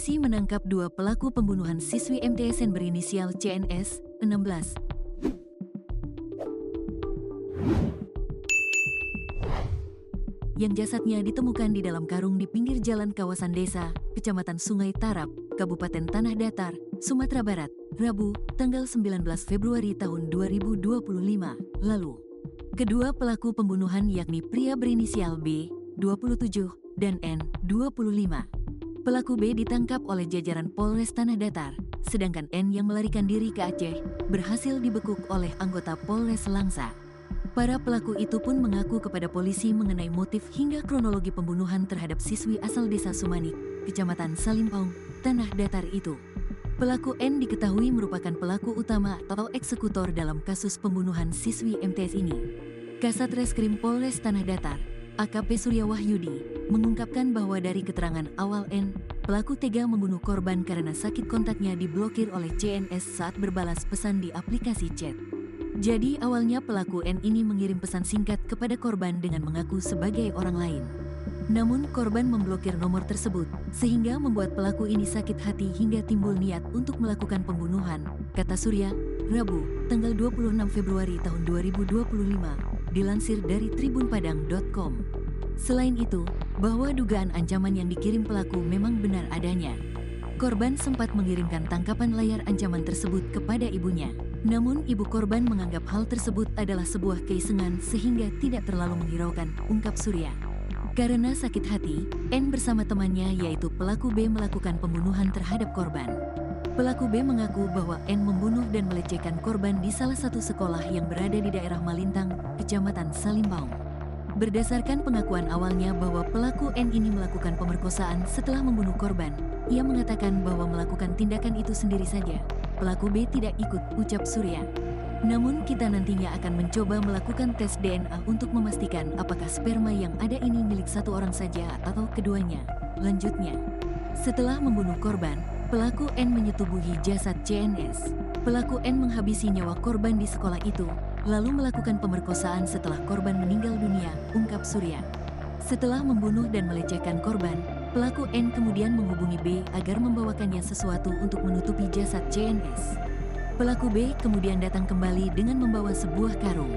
Polisi menangkap dua pelaku pembunuhan siswi MTSN berinisial CNS, 16. Yang jasadnya ditemukan di dalam karung di pinggir jalan kawasan desa, Kecamatan Sungai Tarap, Kabupaten Tanah Datar, Sumatera Barat, Rabu, tanggal 19 Februari tahun 2025, lalu. Kedua pelaku pembunuhan yakni pria berinisial B, 27, dan N, 25. Pelaku B ditangkap oleh jajaran Polres Tanah Datar, sedangkan N yang melarikan diri ke Aceh berhasil dibekuk oleh anggota Polres Langsa. Para pelaku itu pun mengaku kepada polisi mengenai motif hingga kronologi pembunuhan terhadap siswi asal desa Sumanik, Kecamatan Salimpong, Tanah Datar itu. Pelaku N diketahui merupakan pelaku utama atau eksekutor dalam kasus pembunuhan siswi MTS ini. Kasat Reskrim Polres Tanah Datar, AKP Surya Wahyudi, mengungkapkan bahwa dari keterangan awal N, pelaku tega membunuh korban karena sakit kontaknya diblokir oleh CNS saat berbalas pesan di aplikasi chat. Jadi awalnya pelaku N ini mengirim pesan singkat kepada korban dengan mengaku sebagai orang lain. Namun korban memblokir nomor tersebut, sehingga membuat pelaku ini sakit hati hingga timbul niat untuk melakukan pembunuhan, kata Surya, Rabu, tanggal 26 Februari tahun 2025, dilansir dari tribunpadang.com. Selain itu, bahwa dugaan ancaman yang dikirim pelaku memang benar adanya. Korban sempat mengirimkan tangkapan layar ancaman tersebut kepada ibunya. Namun ibu korban menganggap hal tersebut adalah sebuah keisengan sehingga tidak terlalu menghiraukan, ungkap Surya. Karena sakit hati, N bersama temannya yaitu pelaku B melakukan pembunuhan terhadap korban. Pelaku B mengaku bahwa N membunuh dan melecehkan korban di salah satu sekolah yang berada di daerah Malintang, Kecamatan Salimpong. Berdasarkan pengakuan awalnya bahwa pelaku N ini melakukan pemerkosaan setelah membunuh korban, ia mengatakan bahwa melakukan tindakan itu sendiri saja. Pelaku B tidak ikut, ucap Surya. Namun kita nantinya akan mencoba melakukan tes DNA untuk memastikan apakah sperma yang ada ini milik satu orang saja atau keduanya. Lanjutnya, setelah membunuh korban, pelaku N menyetubuhi jasad CNS. Pelaku N menghabisi nyawa korban di sekolah itu, lalu melakukan pemerkosaan setelah korban meninggal dunia, ungkap Surya. Setelah membunuh dan melecehkan korban, pelaku N kemudian menghubungi B agar membawakannya sesuatu untuk menutupi jasad CNS. Pelaku B kemudian datang kembali dengan membawa sebuah karung.